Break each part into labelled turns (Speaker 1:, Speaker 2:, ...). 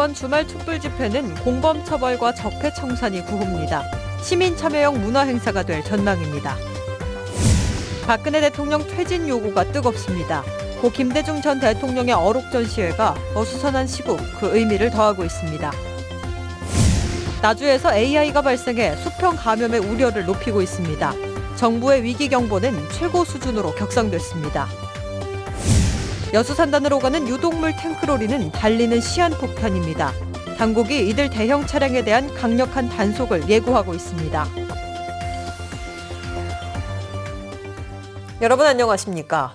Speaker 1: 이번 주말 촛불 집회는 공범 처벌과 적폐 청산이 구호입니다. 시민 참여형 문화 행사가 될 전망입니다. 박근혜 대통령 퇴진 요구가 뜨겁습니다. 고 김대중 전 대통령의 어록 전시회가 어수선한 시국 그 의미를 더하고 있습니다. 나주에서 AI가 발생해 수평 감염의 우려를 높이고 있습니다. 정부의 위기 경보는 최고 수준으로 격상됐습니다. 여수산단으로 가는 유독물 탱크로리는 달리는 시한폭탄입니다. 당국이 이들 대형 차량에 대한 강력한 단속을 예고하고 있습니다. 여러분 안녕하십니까?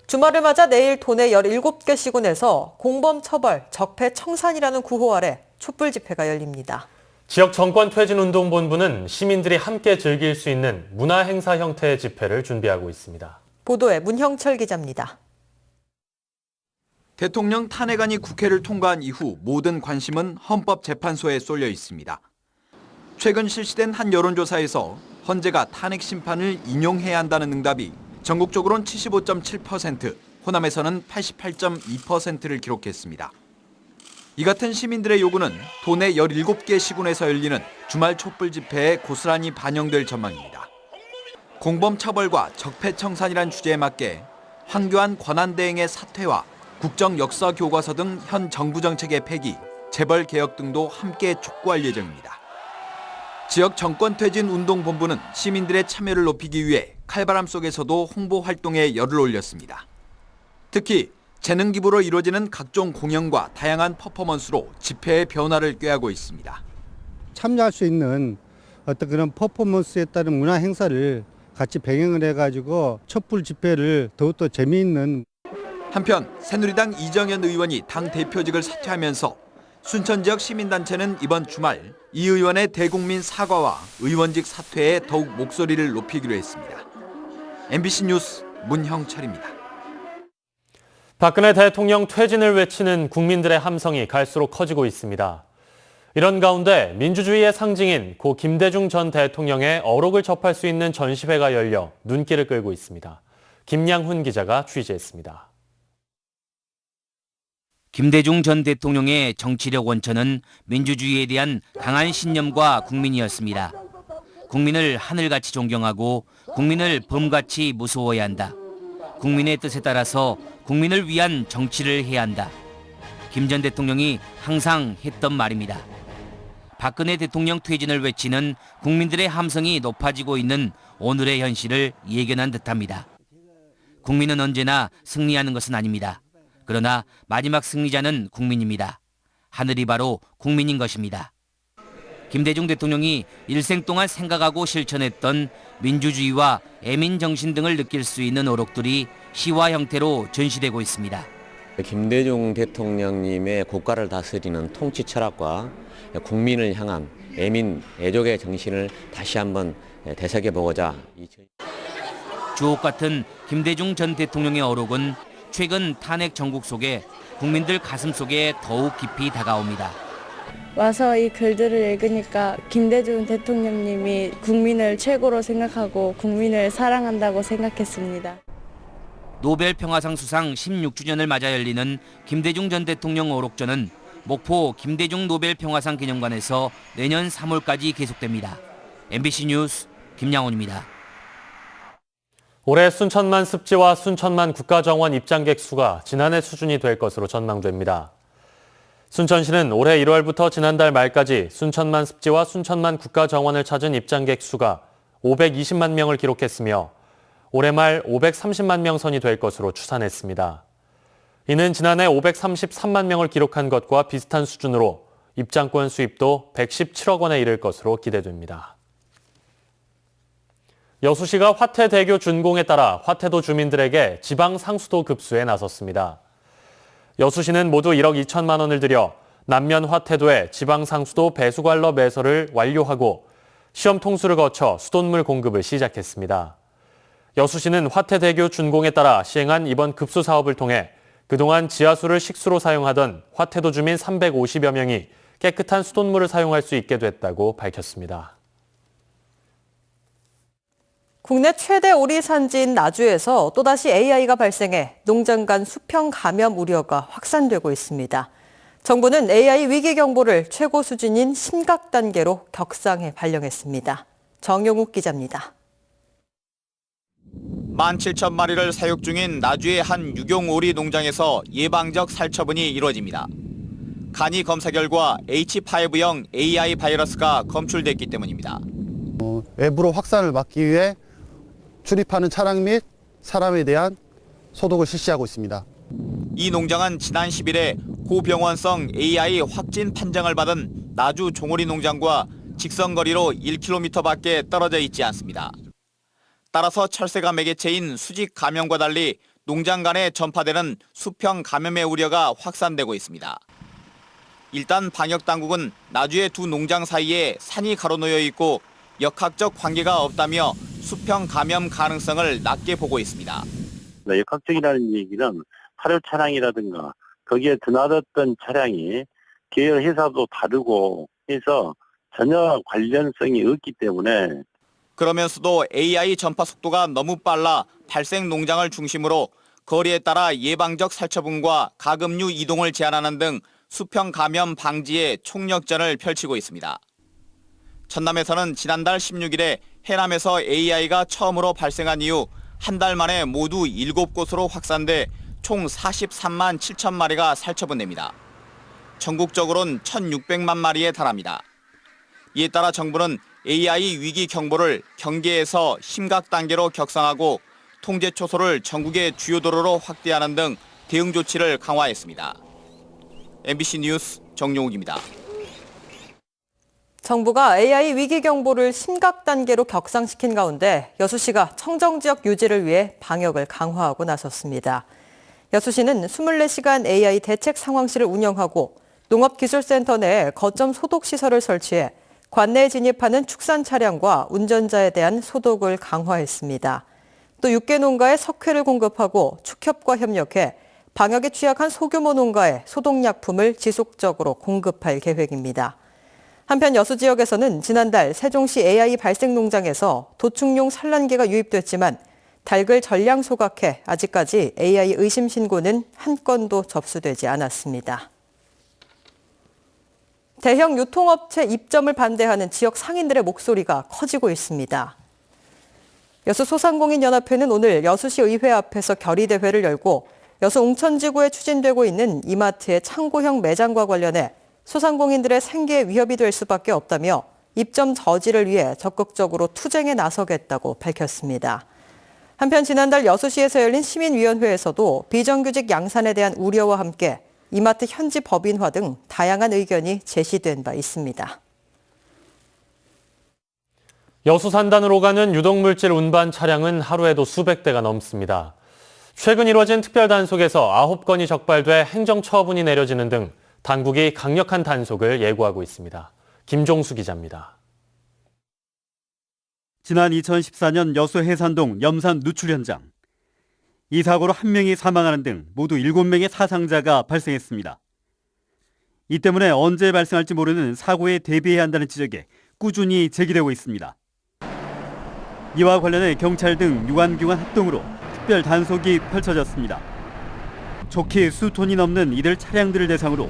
Speaker 1: 주말을 맞아 내일 도내 17개 시군에서 공범 처벌, 적폐 청산이라는 구호 아래 촛불 집회가 열립니다.
Speaker 2: 지역 정권 퇴진 운동본부는 시민들이 함께 즐길 수 있는 문화 행사 형태의 집회를 준비하고 있습니다.
Speaker 1: 보도에 문형철 기자입니다.
Speaker 3: 대통령 탄핵안이 국회를 통과한 이후 모든 관심은 헌법재판소에 쏠려 있습니다. 최근 실시된 한 여론조사에서 헌재가 탄핵 심판을 인용해야 한다는 응답이 전국적으로는 75.7%, 호남에서는 88.2%를 기록했습니다. 이 같은 시민들의 요구는 도내 17개 시군에서 열리는 주말 촛불 집회에 고스란히 반영될 전망입니다. 공범 처벌과 적폐 청산이란 주제에 맞게 황교안 권한대행의 사퇴와 국정 역사 교과서 등 현 정부 정책의 폐기, 재벌 개혁 등도 함께 촉구할 예정입니다. 지역 정권 퇴진 운동본부는 시민들의 참여를 높이기 위해 칼바람 속에서도 홍보 활동에 열을 올렸습니다. 특히 재능 기부로 이루어지는 각종 공연과 다양한 퍼포먼스로 집회의 변화를 꾀하고 있습니다.
Speaker 4: 참여할 수 있는 어떤 그런 퍼포먼스에 따른 문화 행사를 같이 병행을 해가지고 촛불 집회를 더욱더 재미있는.
Speaker 3: 한편 새누리당 이정현 의원이 당 대표직을 사퇴하면서 순천 지역 시민단체는 이번 주말 이 의원의 대국민 사과와 의원직 사퇴에 더욱 목소리를 높이기로 했습니다. MBC 뉴스 문형철입니다.
Speaker 2: 박근혜 대통령 퇴진을 외치는 국민들의 함성이 갈수록 커지고 있습니다. 이런 가운데 민주주의의 상징인 고 김대중 전 대통령의 어록을 접할 수 있는 전시회가 열려 눈길을 끌고 있습니다. 김양훈 기자가 취재했습니다.
Speaker 5: 김대중 전 대통령의 정치력 원천은 민주주의에 대한 강한 신념과 국민이었습니다. 국민을 하늘같이 존경하고 국민을 범같이 무서워해야 한다. 국민의 뜻에 따라서 국민을 위한 정치를 해야 한다. 김 전 대통령이 항상 했던 말입니다. 박근혜 대통령 퇴진을 외치는 국민들의 함성이 높아지고 있는 오늘의 현실을 예견한 듯합니다. 국민은 언제나 승리하는 것은 아닙니다. 그러나 마지막 승리자는 국민입니다. 하늘이 바로 국민인 것입니다. 김대중 대통령이 일생 동안 생각하고 실천했던 민주주의와 애민 정신 등을 느낄 수 있는 어록들이 시와 형태로 전시되고 있습니다.
Speaker 6: 김대중 대통령님의 국가를 다스리는 통치 철학과 국민을 향한 애민 애족의 정신을 다시 한번 되새겨보고자.
Speaker 5: 주옥 같은 김대중 전 대통령의 어록은 최근 탄핵 정국 속에 국민들 가슴 속에 더욱 깊이 다가옵니다.
Speaker 7: 와서 이 글들을 읽으니까 김대중 대통령님이 국민을 최고로 생각하고 국민을 사랑한다고 생각했습니다.
Speaker 5: 노벨 평화상 수상 16주년을 맞아 열리는 김대중 전 대통령 어록전은 목포 김대중 노벨 평화상 기념관에서 내년 3월까지 계속됩니다. MBC 뉴스 김양훈입니다.
Speaker 2: 올해 순천만 습지와 순천만 국가정원 입장객 수가 지난해 수준이 될 것으로 전망됩니다. 순천시는 올해 1월부터 지난달 말까지 순천만 습지와 순천만 국가정원을 찾은 입장객 수가 520만 명을 기록했으며 올해 말 530만 명 선이 될 것으로 추산했습니다. 이는 지난해 533만 명을 기록한 것과 비슷한 수준으로 입장권 수입도 117억 원에 이를 것으로 기대됩니다. 여수시가 화태대교 준공에 따라 화태도 주민들에게 지방 상수도 급수에 나섰습니다. 여수시는 모두 1억 2천만 원을 들여 남면 화태도의 지방 상수도 배수관러 매설을 완료하고 시험 통수를 거쳐 수돗물 공급을 시작했습니다. 여수시는 화태대교 준공에 따라 시행한 이번 급수 사업을 통해 그동안 지하수를 식수로 사용하던 화태도 주민 350여 명이 깨끗한 수돗물을 사용할 수 있게 됐다고 밝혔습니다.
Speaker 1: 국내 최대 오리 산지인 나주에서 또다시 AI가 발생해 농장 간 수평 감염 우려가 확산되고 있습니다. 정부는 AI 위기 경보를 최고 수준인 심각 단계로 격상해 발령했습니다. 정용욱 기자입니다.
Speaker 8: 17,000마리를 사육 중인 나주의 한 유경오리 농장에서 예방적 살처분이 이루어집니다. 간이 검사 결과 H5형 AI 바이러스가 검출됐기 때문입니다.
Speaker 9: 외부로 확산을 막기 위해 출입하는 차량 및 사람에 대한 소독을 실시하고 있습니다.
Speaker 8: 이 농장은 지난 10일에 고병원성 AI 확진 판정을 받은 나주 종오리 농장과 직선거리로 1km밖에 떨어져 있지 않습니다. 따라서 철새가 매개체인 수직 감염과 달리 농장 간에 전파되는 수평 감염의 우려가 확산되고 있습니다. 일단 방역당국은 나주의 두 농장 사이에 산이 가로놓여 있고 역학적 관계가 없다며 수평 감염 가능성을 낮게 보고 있습니다.
Speaker 10: 역학적이라는 얘기는 사료 차량이라든가 거기에 드나들었던 차량이 계열 회사도 다르고 해서 전혀 관련성이 없기 때문에
Speaker 8: 그러면서도 AI 전파 속도가 너무 빨라 발생 농장을 중심으로 거리에 따라 예방적 살처분과 가금류 이동을 제한하는 등 수평 감염 방지에 총력전을 펼치고 있습니다. 전남에서는 지난달 16일에 해남에서 AI가 처음으로 발생한 이후 한 달 만에 모두 7곳으로 확산돼 총 43만 7천 마리가 살처분됩니다. 전국적으로는 1,600만 마리에 달합니다. 이에 따라 정부는 AI 위기 경보를 경계에서 심각 단계로 격상하고 통제 초소를 전국의 주요 도로로 확대하는 등 대응 조치를 강화했습니다. MBC 뉴스 정용욱입니다.
Speaker 1: 정부가 AI 위기 경보를 심각 단계로 격상시킨 가운데 여수시가 청정지역 유지를 위해 방역을 강화하고 나섰습니다. 여수시는 24시간 AI 대책 상황실을 운영하고 농업기술센터 내 거점 소독시설을 설치해 관내에 진입하는 축산 차량과 운전자에 대한 소독을 강화했습니다. 또 육계 농가에 석회를 공급하고 축협과 협력해 방역에 취약한 소규모 농가에 소독약품을 지속적으로 공급할 계획입니다. 한편 여수 지역에서는 지난달 세종시 AI 발생 농장에서 도축용 산란기가 유입됐지만 닭을 전량 소각해 아직까지 AI 의심 신고는 한 건도 접수되지 않았습니다. 대형 유통업체 입점을 반대하는 지역 상인들의 목소리가 커지고 있습니다. 여수 소상공인연합회는 오늘 여수시 의회 앞에서 결의대회를 열고 여수 웅천지구에 추진되고 있는 이마트의 창고형 매장과 관련해 소상공인들의 생계에 위협이 될 수밖에 없다며 입점 저지를 위해 적극적으로 투쟁에 나서겠다고 밝혔습니다. 한편 지난달 여수시에서 열린 시민위원회에서도 비정규직 양산에 대한 우려와 함께 이마트 현지 법인화 등 다양한 의견이 제시된 바 있습니다.
Speaker 2: 여수 산단으로 가는 유독물질 운반 차량은 하루에도 수백 대가 넘습니다. 최근 이뤄진 특별 단속에서 9건이 적발돼 행정 처분이 내려지는 등 당국이 강력한 단속을 예고하고 있습니다. 김종수 기자입니다.
Speaker 11: 지난 2014년 여수 해산동 염산 누출 현장. 이 사고로 1명이 사망하는 등 모두 7명의 사상자가 발생했습니다. 이 때문에 언제 발생할지 모르는 사고에 대비해야 한다는 지적이 꾸준히 제기되고 있습니다. 이와 관련해 경찰 등 유관기관 합동으로 특별 단속이 펼쳐졌습니다. 좋게 수톤이 넘는 이들 차량들을 대상으로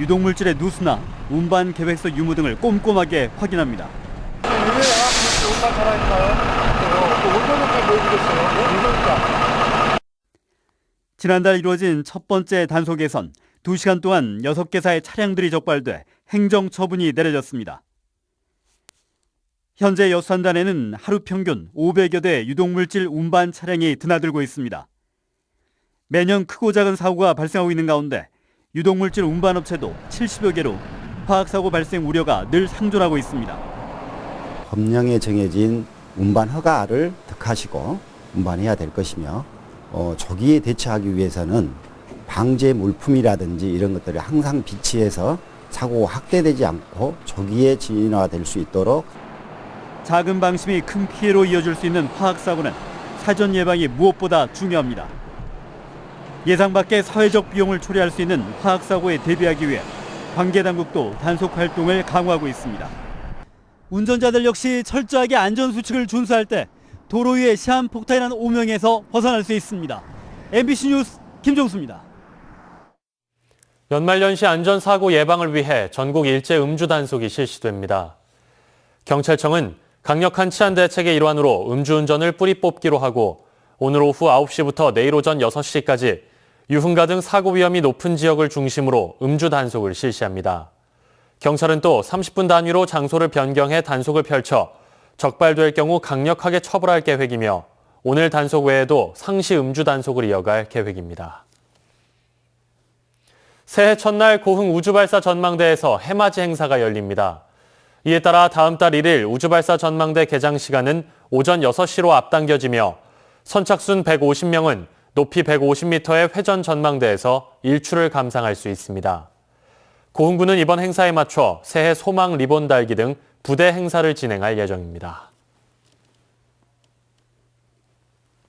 Speaker 11: 유독물질의 누수나 운반 계획서 유무 등을 꼼꼼하게 확인합니다. 지난달 이루어진 첫 번째 단속에선 2시간 동안 6개사의 차량들이 적발돼 행정 처분이 내려졌습니다. 현재 여수산단에는 하루 평균 500여 대 유독물질 운반 차량이 드나들고 있습니다. 매년 크고 작은 사고가 발생하고 있는 가운데 유독물질 운반업체도 70여 개로 화학사고 발생 우려가 늘 상존하고 있습니다.
Speaker 12: 법령에 정해진 운반 허가를 득하시고 운반해야 될 것이며 조기에 대처하기 위해서는 방제 물품이라든지 이런 것들을 항상 비치해서 사고가 확대되지 않고 조기에 진화될 수 있도록
Speaker 11: 작은 방심이 큰 피해로 이어질 수 있는 화학사고는 사전 예방이 무엇보다 중요합니다. 예상 밖의 사회적 비용을 초래할 수 있는 화학사고에 대비하기 위해 관계당국도 단속 활동을 강화하고 있습니다. 운전자들 역시 철저하게 안전수칙을 준수할 때 도로 위에 시한폭탄이라는 오명에서 벗어날 수 있습니다. MBC 뉴스 김종수입니다.
Speaker 2: 연말연시 안전사고 예방을 위해 전국 일제 음주 단속이 실시됩니다. 경찰청은 강력한 치안 대책의 일환으로 음주운전을 뿌리 뽑기로 하고 오늘 오후 9시부터 내일 오전 6시까지 유흥가 등 사고 위험이 높은 지역을 중심으로 음주 단속을 실시합니다. 경찰은 또 30분 단위로 장소를 변경해 단속을 펼쳐 적발될 경우 강력하게 처벌할 계획이며 오늘 단속 외에도 상시 음주 단속을 이어갈 계획입니다. 새해 첫날 고흥 우주발사 전망대에서 해맞이 행사가 열립니다. 이에 따라 다음 달 1일 우주발사 전망대 개장 시간은 오전 6시로 앞당겨지며 선착순 150명은 높이 150m의 회전 전망대에서 일출을 감상할 수 있습니다. 고흥군은 이번 행사에 맞춰 새해 소망 리본 달기 등 부대 행사를 진행할 예정입니다.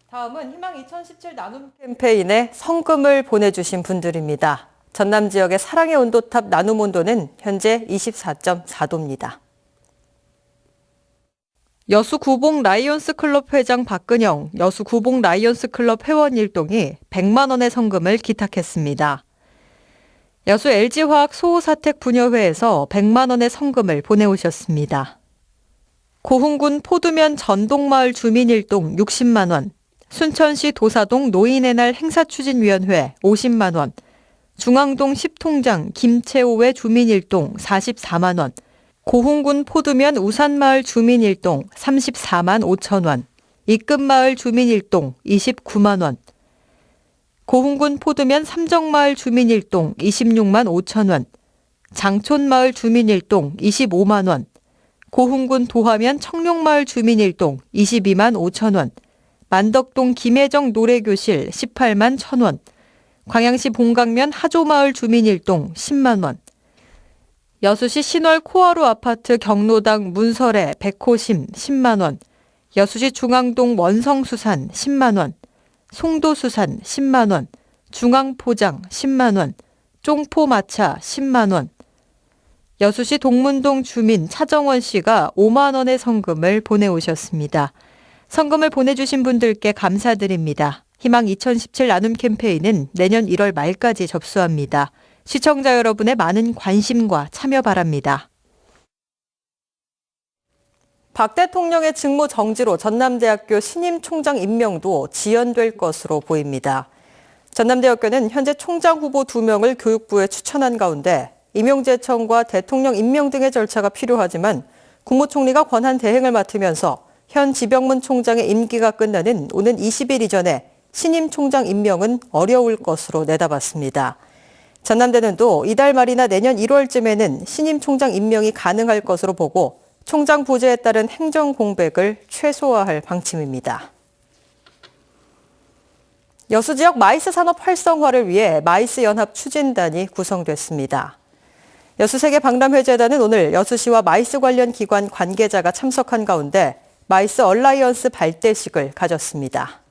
Speaker 1: 다음은 희망 2017 나눔 캠페인에 성금을 보내주신 분들입니다. 전남 지역의 사랑의 온도탑 나눔 온도는 현재 24.4도입니다. 여수구봉 라이온스 클럽 회장 박근영, 여수구봉 라이온스 클럽 회원 일동이 100만 원의 성금을 기탁했습니다. 여수 LG화학 소호사택 분여회에서 100만 원의 성금을 보내오셨습니다. 고흥군 포두면 전동마을 주민 일동 60만 원, 순천시 도사동 노인의 날 행사추진위원회 50만 원, 중앙동 10통장 김채호회 주민일동 44만 원, 고흥군 포두면 우산마을 주민일동 34만 5천 원, 입금마을 주민일동 29만 원, 고흥군 포두면 삼정마을 주민일동 26만 5천 원, 장촌마을 주민일동 25만 원, 고흥군 도하면 청룡마을 주민일동 22만 5천 원, 만덕동 김혜정 노래교실 18만 1천 원, 광양시 봉강면 하조마을 주민일동 10만 원, 여수시 신월 코아루 아파트 경로당 문설에 백호심 10만 원, 여수시 중앙동 원성수산 10만 원, 송도수산 10만 원, 중앙포장 10만 원, 쫑포마차 10만 원, 여수시 동문동 주민 차정원 씨가 5만 원의 성금을 보내오셨습니다. 성금을 보내주신 분들께 감사드립니다. 희망 2017 나눔 캠페인은 내년 1월 말까지 접수합니다. 시청자 여러분의 많은 관심과 참여 바랍니다. 박 대통령의 직무 정지로 전남대학교 신임 총장 임명도 지연될 것으로 보입니다. 전남대학교는 현재 총장 후보 2명을 교육부에 추천한 가운데 임용 제청과 대통령 임명 등의 절차가 필요하지만 국무총리가 권한 대행을 맡으면서 현 지병문 총장의 임기가 끝나는 오는 20일 이전에 신임 총장 임명은 어려울 것으로 내다봤습니다. 전남대는 또 이달 말이나 내년 1월쯤에는 신임 총장 임명이 가능할 것으로 보고 총장 부재에 따른 행정 공백을 최소화할 방침입니다. 여수 지역 마이스 산업 활성화를 위해 마이스 연합 추진단이 구성됐습니다. 여수세계박람회재단은 오늘 여수시와 마이스 관련 기관 관계자가 참석한 가운데 마이스 얼라이언스 발대식을 가졌습니다.